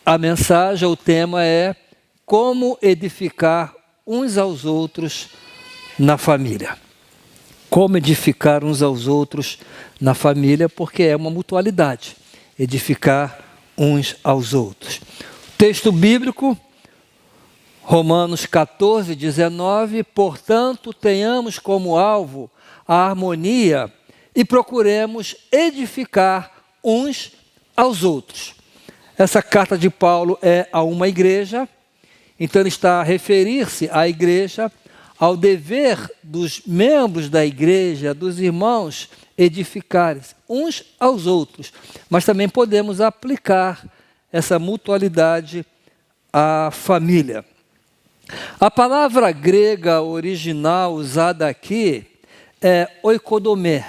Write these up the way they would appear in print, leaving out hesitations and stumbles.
a mensagem, o tema é como edificar uns aos outros na família. Como edificar uns aos outros na família, porque é uma mutualidade, edificar uns aos outros. Texto bíblico, Romanos 14, 19, portanto, tenhamos como alvo a harmonia e procuremos edificar uns aos outros. Essa carta de Paulo é a uma igreja, então ele está a referir-se à igreja, ao dever dos membros da igreja, dos irmãos, edificarem uns aos outros. Mas também podemos aplicar essa mutualidade à família. A palavra grega original usada aqui é oikodomê.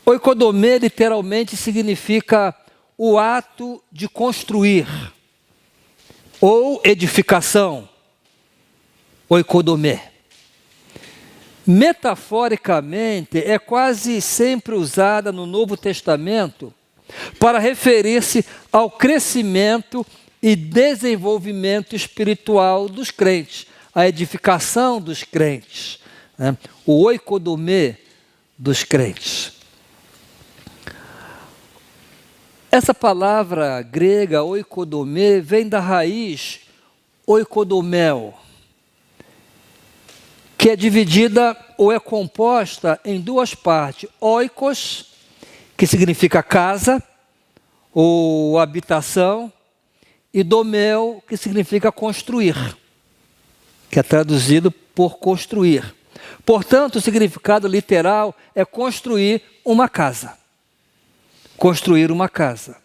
Oikodomê literalmente significa o ato de construir ou edificação. Oikodomê. Metaforicamente, é quase sempre usada no Novo Testamento para referir-se ao crescimento e desenvolvimento espiritual dos crentes, a edificação dos crentes, né? O oikodomê dos crentes. Essa palavra grega, oikodomê, vem da raiz oikodomel, que é dividida ou é composta em duas partes. Oikos, que significa casa ou habitação, e domel, que significa construir, que é traduzido por construir. Portanto, o significado literal é construir uma casa. Construir uma casa.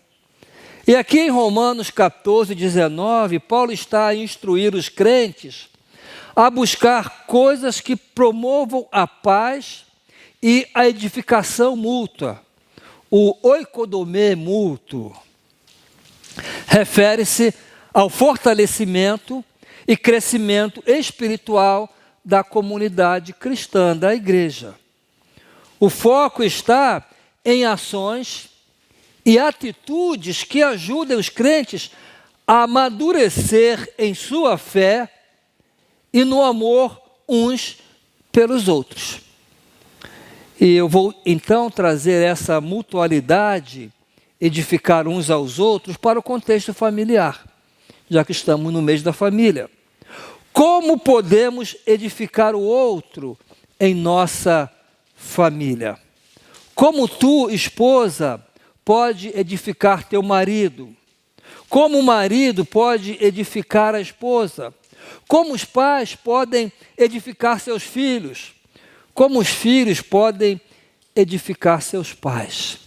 E aqui em Romanos 14, 19, Paulo está a instruir os crentes a buscar coisas que promovam a paz e a edificação mútua. O oikodomê mútuo refere-se ao fortalecimento e crescimento espiritual da comunidade cristã, da igreja. O foco está em ações e atitudes que ajudem os crentes a amadurecer em sua fé e no amor uns pelos outros. E eu vou então trazer essa mutualidade, edificar uns aos outros, para o contexto familiar, já que estamos no mês da família. Como podemos edificar o outro em nossa família? Como tu, esposa, pode edificar teu marido? Como o marido pode edificar a esposa? Como os pais podem edificar seus filhos? Como os filhos podem edificar seus pais?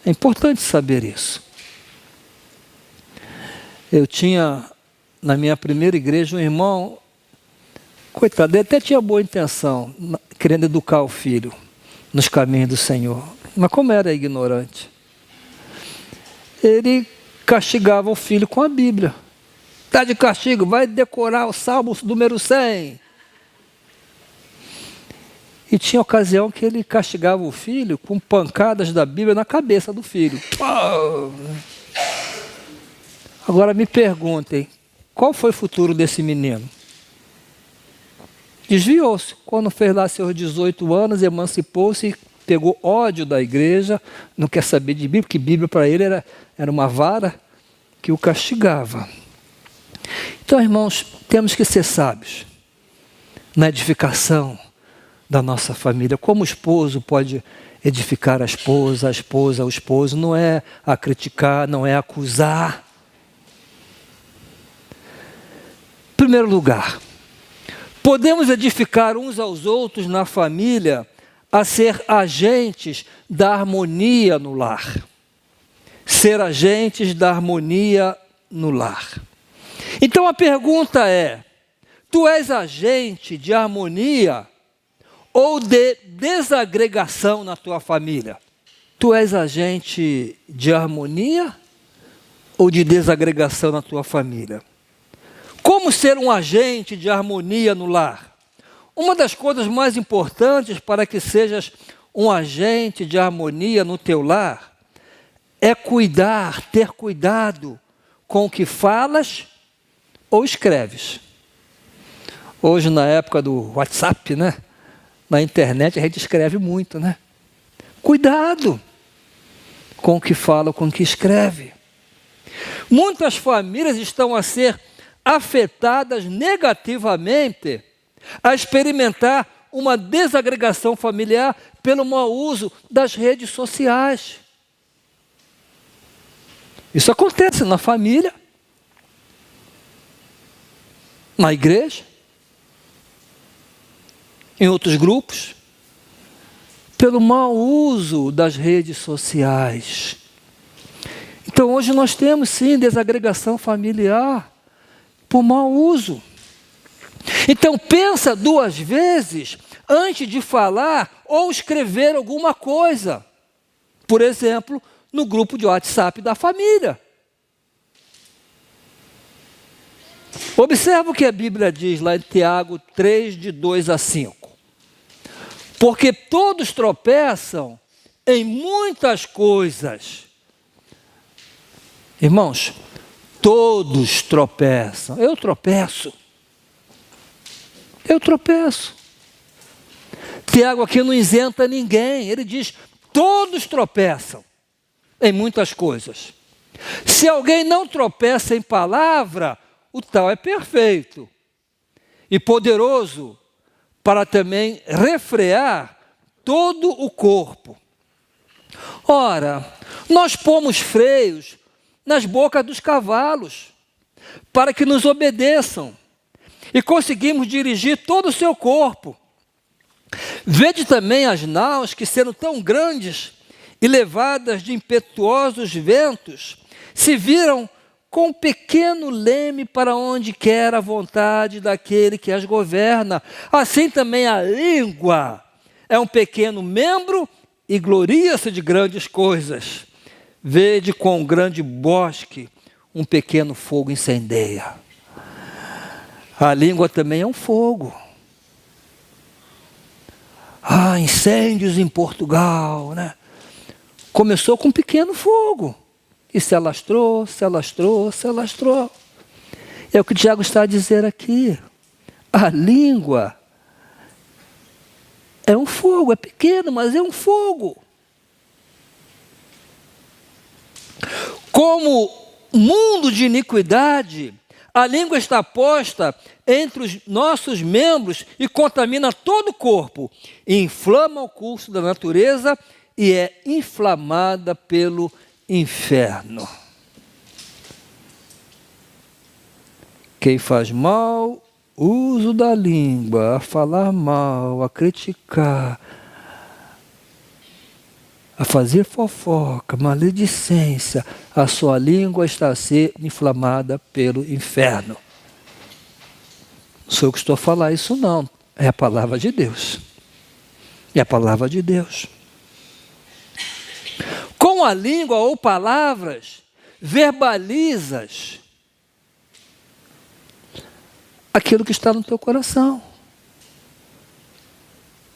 É importante saber isso. Eu tinha, na minha primeira igreja, um irmão, coitado, ele até tinha boa intenção, querendo educar o filho nos caminhos do Senhor. Mas como era ignorante, ele castigava o filho com a Bíblia. Está de castigo, vai decorar o Salmo número 100. E tinha ocasião que ele castigava o filho com pancadas da Bíblia na cabeça do filho. Agora me perguntem, qual foi o futuro desse menino? Desviou-se. Quando fez lá seus 18 anos, emancipou-se e pegou ódio da igreja, não quer saber de Bíblia, porque Bíblia para ele era uma vara que o castigava. Então, irmãos, temos que ser sábios na edificação da nossa família. Como o esposo pode edificar a esposa o esposo, não é a criticar, não é a acusar. Em primeiro lugar, podemos edificar uns aos outros na família a ser agentes da harmonia no lar. Ser agentes da harmonia no lar. Então a pergunta é, tu és agente de harmonia ou de desagregação na tua família? Tu és agente de harmonia ou de desagregação na tua família? Como ser um agente de harmonia no lar? Uma das coisas mais importantes para que sejas um agente de harmonia no teu lar é ter cuidado com o que falas ou escreves. Hoje, na época do WhatsApp, né? Na internet, a gente escreve muito, né? Cuidado com o que fala, com o que escreve. Muitas famílias estão a ser afetadas negativamente, a experimentar uma desagregação familiar pelo mau uso das redes sociais. Isso acontece na família, na igreja, em outros grupos, pelo mau uso das redes sociais. Então hoje nós temos sim desagregação familiar por mau uso. Então pensa duas vezes antes de falar ou escrever alguma coisa. Por exemplo, no grupo de WhatsApp da família. Observa o que a Bíblia diz lá em Tiago 3, de 2 a 5. Porque todos tropeçam em muitas coisas. Irmãos, todos tropeçam. Eu tropeço. Tiago aqui não isenta ninguém. Ele diz, todos tropeçam em muitas coisas. Se alguém não tropeça em palavra, o tal é perfeito e poderoso para também refrear todo o corpo. Ora, nós pomos freios nas bocas dos cavalos, para que nos obedeçam, e conseguimos dirigir todo o seu corpo. Vede também as naus que, sendo tão grandes e levadas de impetuosos ventos, se viram com um pequeno leme para onde quer a vontade daquele que as governa. Assim também a língua é um pequeno membro e gloria-se de grandes coisas. Vede quão grande bosque um pequeno fogo incendeia. A língua também é um fogo. Incêndios em Portugal, né? Começou com um pequeno fogo. E se alastrou. É o que o Tiago está a dizer aqui. A língua é um fogo, é pequeno, mas é um fogo. Como mundo de iniquidade, a língua está posta entre os nossos membros e contamina todo o corpo, e inflama o curso da natureza e é inflamada pelo inferno. Quem faz mal uso da língua, a falar mal, a criticar, a fazer fofoca, maledicência, a sua língua está a ser inflamada pelo inferno. Não sou eu que estou a falar isso não, é a palavra de Deus. É a palavra de Deus. Com a língua ou palavras, verbalizas aquilo que está no teu coração.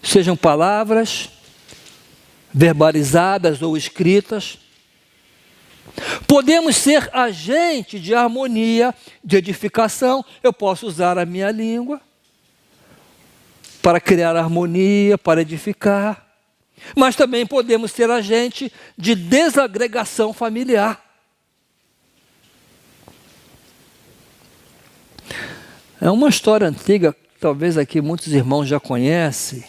Sejam palavras verbalizadas ou escritas. Podemos ser agente de harmonia, de edificação. Eu posso usar a minha língua para criar harmonia, para edificar. Mas também podemos ser agente de desagregação familiar. É uma história antiga, que talvez aqui muitos irmãos já conhecem.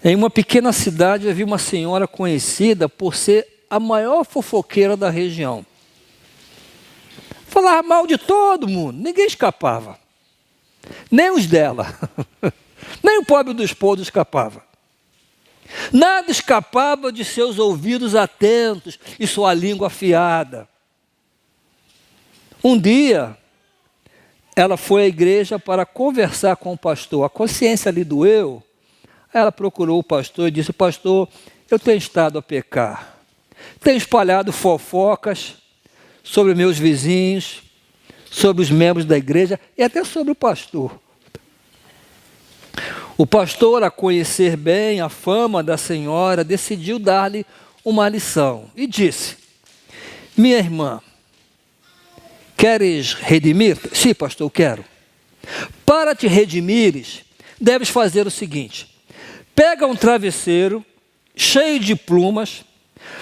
Em uma pequena cidade havia uma senhora conhecida por ser a maior fofoqueira da região. Falava mal de todo mundo, ninguém escapava. Nem os dela. Nem o pobre do esposo escapava. Nada escapava de seus ouvidos atentos e sua língua afiada. Um dia, ela foi à igreja para conversar com o pastor. A consciência lhe doeu. Ela procurou o pastor e disse: pastor, eu tenho estado a pecar. Tenho espalhado fofocas sobre meus vizinhos, sobre os membros da igreja e até sobre o pastor. O pastor, a conhecer bem a fama da senhora, decidiu dar-lhe uma lição e disse: minha irmã, Queres redimir? Sim, pastor, eu quero. Para te redimires, deves fazer o seguinte: pega um travesseiro cheio de plumas,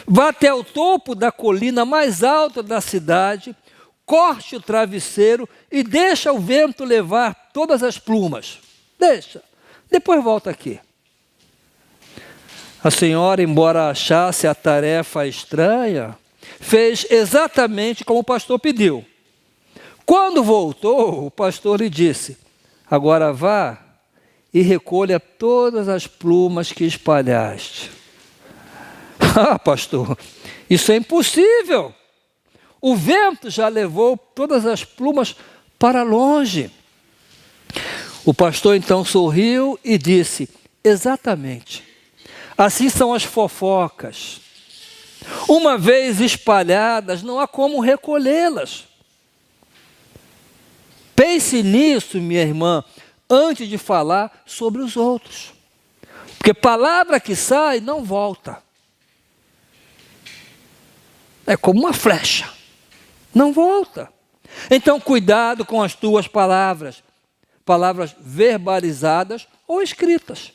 vá até o topo da colina mais alta da cidade, corte o travesseiro e deixa o vento levar todas as plumas. Deixa. Depois volta aqui. A senhora, embora achasse a tarefa estranha, fez exatamente como o pastor pediu. Quando voltou, o pastor lhe disse: agora vá e recolha todas as plumas que espalhaste. Ah, pastor, isso é impossível. O vento já levou todas as plumas para longe. O pastor então sorriu e disse: exatamente. Assim são as fofocas. Uma vez espalhadas, não há como recolhê-las. Pense nisso, minha irmã, antes de falar sobre os outros. Porque palavra que sai não volta. É como uma flecha. Não volta. Então, cuidado com as tuas palavras. Palavras verbalizadas ou escritas.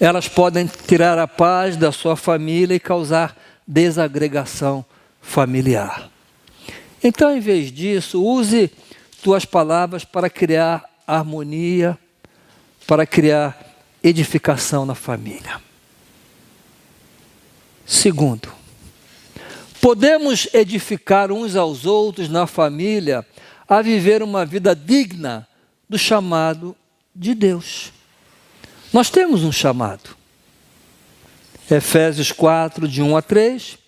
Elas podem tirar a paz da sua família e causar desagregação familiar. Então, em vez disso, use tuas palavras para criar harmonia, para criar edificação na família. Segundo, podemos edificar uns aos outros na família a viver uma vida digna do chamado de Deus. Nós temos um chamado. Efésios 4, de 1 a 3.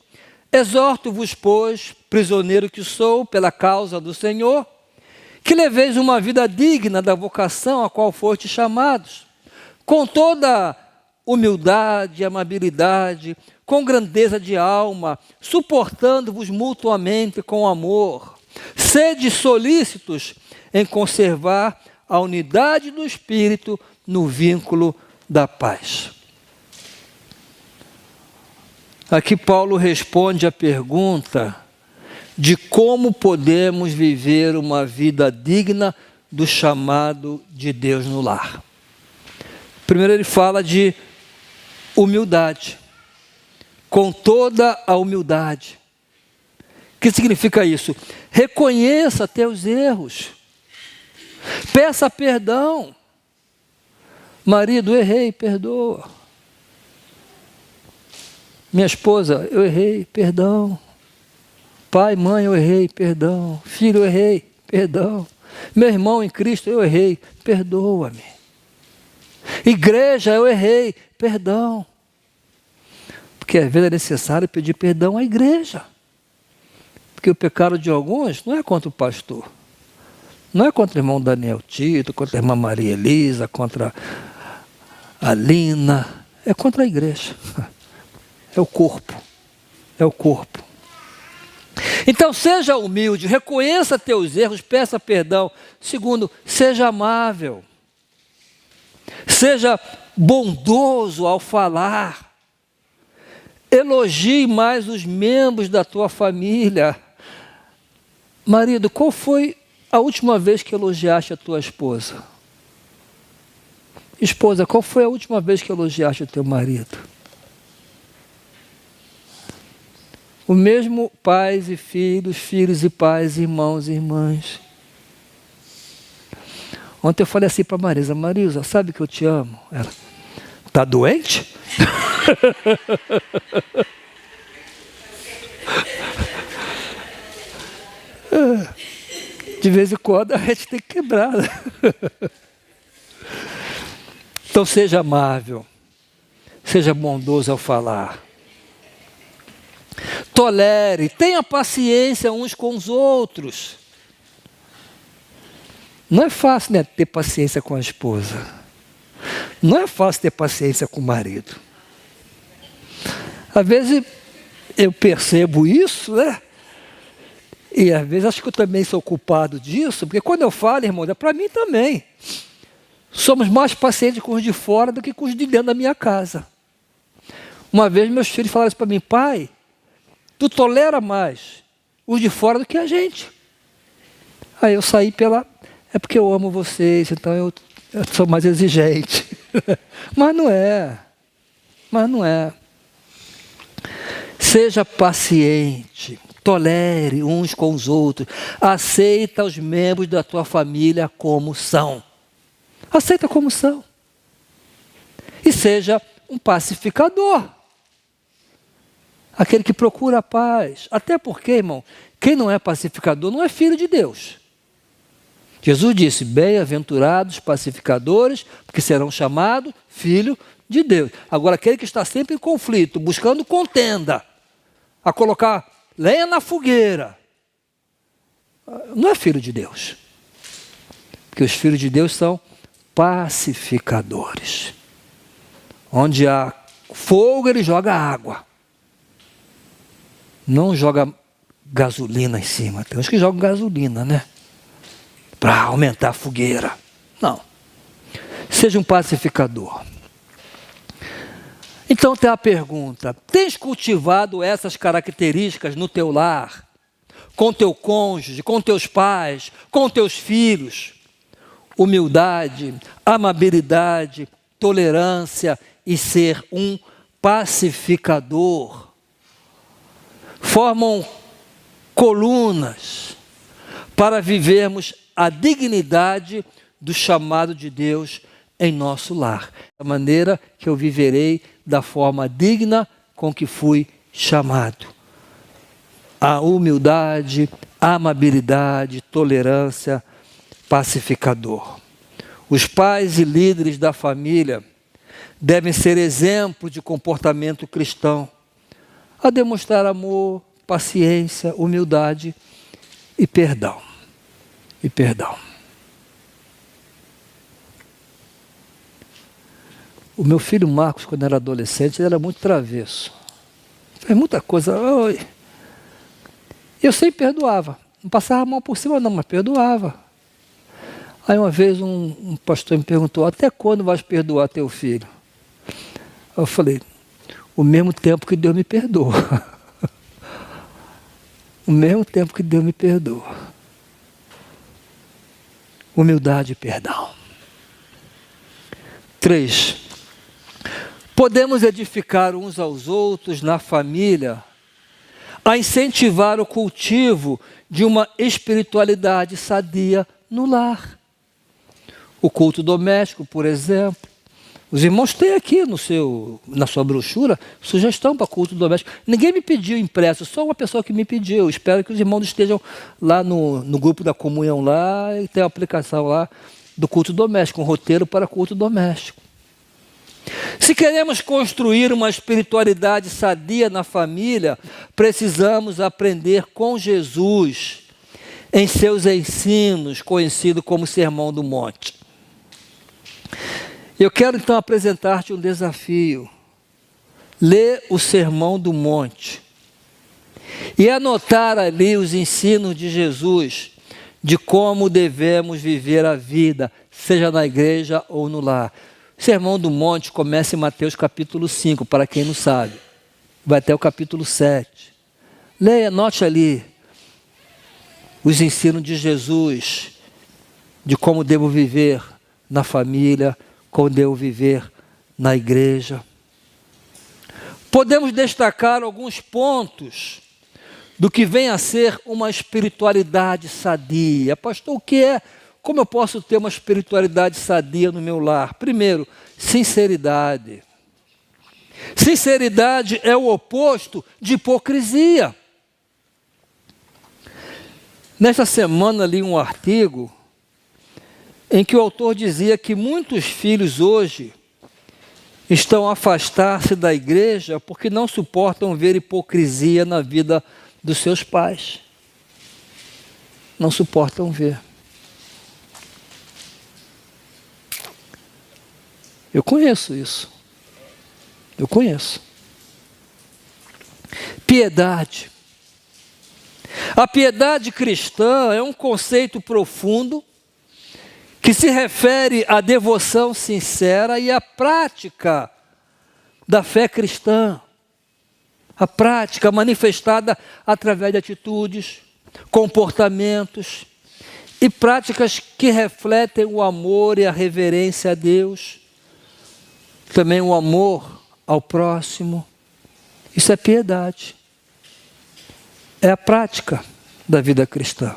Exorto-vos, pois, prisioneiro que sou, pela causa do Senhor, que leveis uma vida digna da vocação a qual fostes chamados, com toda humildade e amabilidade, com grandeza de alma, suportando-vos mutuamente com amor. Sede solícitos em conservar a unidade do Espírito no vínculo da paz. Aqui Paulo responde à pergunta de como podemos viver uma vida digna do chamado de Deus no lar. Primeiro ele fala de humildade, com toda a humildade. O que significa isso? Reconheça teus erros, peça perdão. Marido, eu errei, perdoa. Minha esposa, eu errei, perdão. Pai, mãe, eu errei, perdão. Filho, eu errei, perdão. Meu irmão em Cristo, eu errei, perdoa-me. Igreja, eu errei, perdão. Porque às vezes é necessário pedir perdão à igreja. Porque o pecado de alguns não é contra o pastor. Não é contra o irmão Daniel Tito, contra a irmã Maria Elisa, contra a Lina. É contra a igreja. É o corpo. É o corpo. Então, seja humilde, reconheça teus erros, peça perdão. Segundo, seja amável. Seja bondoso ao falar. Elogie mais os membros da tua família. Marido, qual foi a última vez que elogiaste a tua esposa? Esposa, qual foi a última vez que elogiaste o teu marido? O mesmo pais e filhos, filhos e pais, irmãos e irmãs. Ontem eu falei assim para a Marisa: Marisa, sabe que eu te amo? Ela: tá doente? De vez em quando a gente tem que quebrar. Então seja amável, seja bondoso ao falar. Tolere, tenha paciência uns com os outros. Não é fácil, né, ter paciência com a esposa. Não é fácil ter paciência com o marido. Às vezes eu percebo isso, né? E às vezes acho que eu também sou culpado disso, porque quando eu falo, irmão, é para mim também. Somos mais pacientes com os de fora do que com os de dentro da minha casa. Uma vez meus filhos falaram isso para mim: pai, tu tolera mais os de fora do que a gente. Aí eu saí é porque eu amo vocês, então eu sou mais exigente. Mas não é. Seja paciente, tolere uns com os outros, aceita os membros da tua família como são. Aceita como são. E seja um pacificador. Aquele que procura a paz. Até porque, irmão, quem não é pacificador não é filho de Deus. Jesus disse, bem-aventurados pacificadores, porque serão chamados filho de Deus. Agora, aquele que está sempre em conflito, buscando contenda, a colocar lenha na fogueira, não é filho de Deus. Porque os filhos de Deus são pacificadores. Onde há fogo, ele joga água. Não joga gasolina em cima. Tem uns que jogam gasolina, né? Para aumentar a fogueira. Não. Seja um pacificador. Então tem a pergunta: tens cultivado essas características no teu lar? Com teu cônjuge, com teus pais, com teus filhos? Humildade, amabilidade, tolerância e ser um pacificador. Formam colunas para vivermos a dignidade do chamado de Deus em nosso lar. Da maneira que eu viverei da forma digna com que fui chamado. A humildade, a amabilidade, tolerância, pacificador. Os pais e líderes da família devem ser exemplo de comportamento cristão, a demonstrar amor, paciência, humildade e perdão. O meu filho Marcos, quando era adolescente, ele era muito travesso. Fez muita coisa. Eu sempre perdoava. Não passava a mão por cima não, mas perdoava. Aí uma vez um pastor me perguntou, até quando vais perdoar teu filho? Eu falei, o mesmo tempo que Deus me perdoa. O mesmo tempo que Deus me perdoa. Humildade e perdão. 3. Podemos edificar uns aos outros na família, a incentivar o cultivo de uma espiritualidade sadia no lar. O culto doméstico, por exemplo. Os irmãos têm aqui na sua brochura sugestão para culto doméstico. Ninguém me pediu impresso, só uma pessoa que me pediu. Espero que os irmãos estejam lá no grupo da comunhão lá e tem a aplicação lá do culto doméstico, um roteiro para culto doméstico. Se queremos construir uma espiritualidade sadia na família, precisamos aprender com Jesus em seus ensinos, conhecido como Sermão do Monte. Eu quero então apresentar-te um desafio. Lê o Sermão do Monte e anotar ali os ensinos de Jesus de como devemos viver a vida, seja na igreja ou no lar. O Sermão do Monte começa em Mateus capítulo 5, para quem não sabe. Vai até o capítulo 7. Leia, anote ali os ensinos de Jesus, de como devo viver na família, como devo viver na igreja. Podemos destacar alguns pontos do que vem a ser uma espiritualidade sadia. Pastor, o que é? Como eu posso ter uma espiritualidade sadia no meu lar? Primeiro, sinceridade. Sinceridade é o oposto de hipocrisia. Nesta semana li um artigo em que o autor dizia que muitos filhos hoje estão a afastar-se da igreja porque não suportam ver hipocrisia na vida dos seus pais. Não suportam ver. Eu conheço isso. Eu conheço. Piedade. A piedade cristã é um conceito profundo que se refere à devoção sincera e à prática da fé cristã. A prática manifestada através de atitudes, comportamentos e práticas que refletem o amor e a reverência a Deus, também o amor ao próximo. Isso é piedade. É a prática da vida cristã.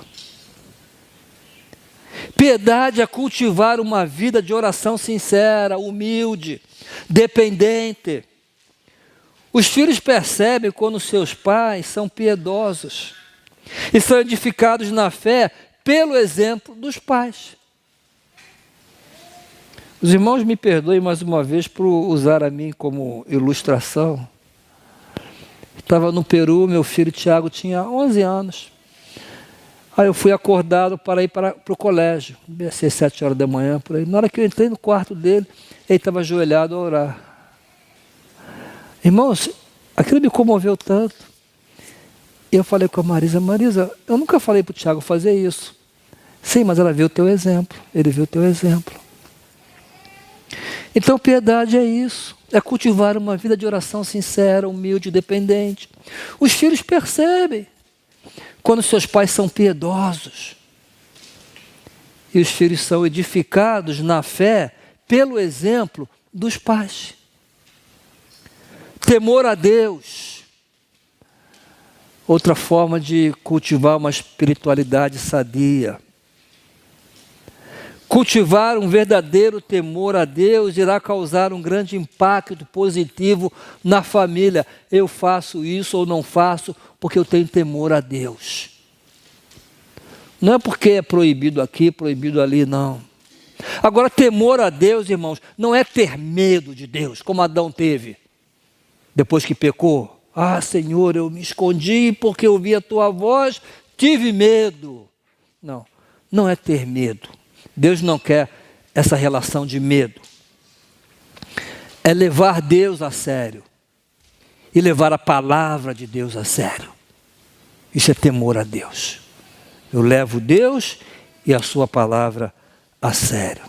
Piedade é cultivar uma vida de oração sincera, humilde, dependente. Os filhos percebem quando seus pais são piedosos e são edificados na fé pelo exemplo dos pais. Os irmãos me perdoem mais uma vez por usar a mim como ilustração. Estava no Peru, meu filho Tiago tinha 11 anos. Aí eu fui acordado para ir para o colégio, devia ser 7 horas da manhã, por aí. Na hora que eu entrei no quarto dele, ele estava ajoelhado a orar. Irmãos, aquilo me comoveu tanto. E eu falei com a Marisa, eu nunca falei para o Tiago fazer isso. Sim, mas ela viu o teu exemplo, ele viu o teu exemplo. Então piedade é isso, é cultivar uma vida de oração sincera, humilde, dependente. Os filhos percebem quando seus pais são piedosos. E os filhos são edificados na fé pelo exemplo dos pais. Temor a Deus. Outra forma de cultivar uma espiritualidade sadia. Cultivar um verdadeiro temor a Deus irá causar um grande impacto positivo na família. Eu faço isso ou não faço porque eu tenho temor a Deus. Não é porque é proibido aqui, proibido ali, não. Agora, temor a Deus, irmãos, não é ter medo de Deus, como Adão teve depois que pecou. Ah, Senhor, eu me escondi porque eu ouvi a tua voz, tive medo. Não, não é ter medo. Deus não quer essa relação de medo. É levar Deus a sério. E levar a palavra de Deus a sério. Isso é temor a Deus. Eu levo Deus e a sua palavra a sério.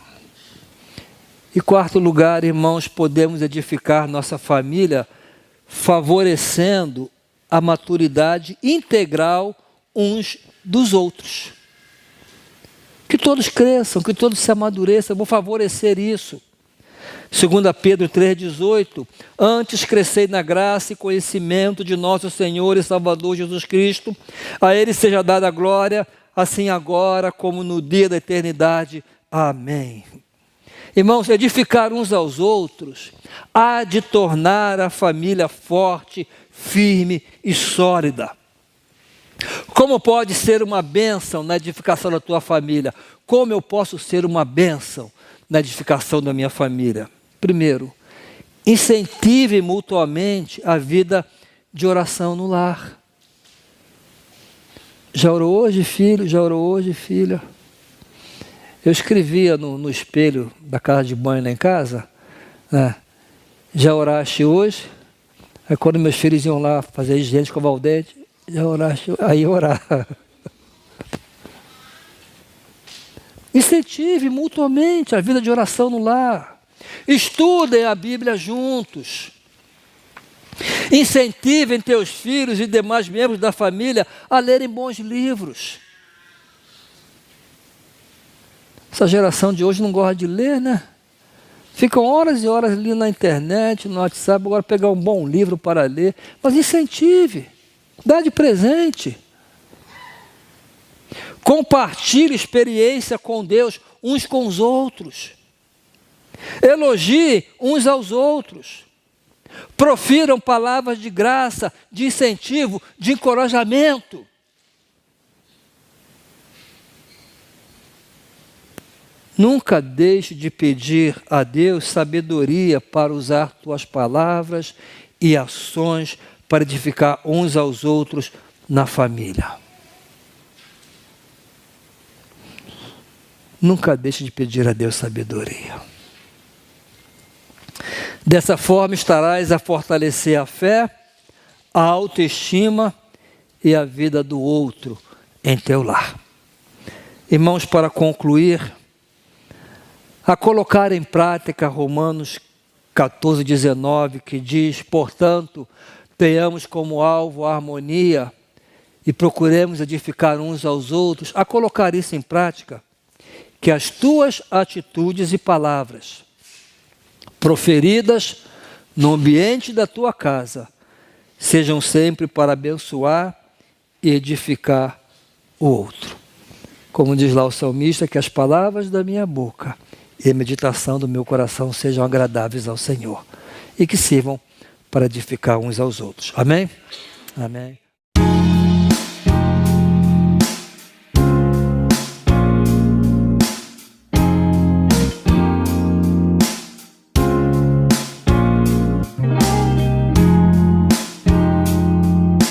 E quarto lugar, irmãos, podemos edificar nossa família favorecendo a maturidade integral uns dos outros. Que todos cresçam, que todos se amadureçam, eu vou favorecer isso. 2 Pedro 3,18, antes crescei na graça e conhecimento de nosso Senhor e Salvador Jesus Cristo, a Ele seja dada a glória, assim agora como no dia da eternidade. Amém. Irmãos, edificar uns aos outros há de tornar a família forte, firme e sólida. Como pode ser uma bênção na edificação da tua família? Como eu posso ser uma bênção na edificação da minha família? Primeiro, incentive mutuamente a vida de oração no lar. Já orou hoje, filho? Já orou hoje, filha? Eu escrevia no espelho da casa de banho lá em casa, né? Já oraste hoje? Aí quando meus filhos iam lá fazer higiene, escovar o dente, já oraste? Aí orar. Incentive mutuamente a vida de oração no lar. Estudem a Bíblia juntos. Incentivem teus filhos e demais membros da família a lerem bons livros. Essa geração de hoje não gosta de ler, né? Ficam horas e horas ali na internet, no WhatsApp, agora pegar um bom livro para ler. Mas incentive, dá de presente. Compartilhe experiência com Deus uns com os outros. Elogie uns aos outros. Profiram palavras de graça, de incentivo, de encorajamento. Nunca deixe de pedir a Deus sabedoria para usar tuas palavras e ações para edificar uns aos outros na família. Nunca deixe de pedir a Deus sabedoria. Dessa forma estarás a fortalecer a fé, a autoestima e a vida do outro em teu lar. Irmãos, para concluir, a colocar em prática Romanos 14, 19, que diz, portanto, tenhamos como alvo a harmonia e procuremos edificar uns aos outros, a colocar isso em prática, que as tuas atitudes e palavras, proferidas no ambiente da tua casa, sejam sempre para abençoar e edificar o outro. Como diz lá o salmista, que as palavras da minha boca e a meditação do meu coração sejam agradáveis ao Senhor e que sirvam para edificar uns aos outros. Amém? Amém.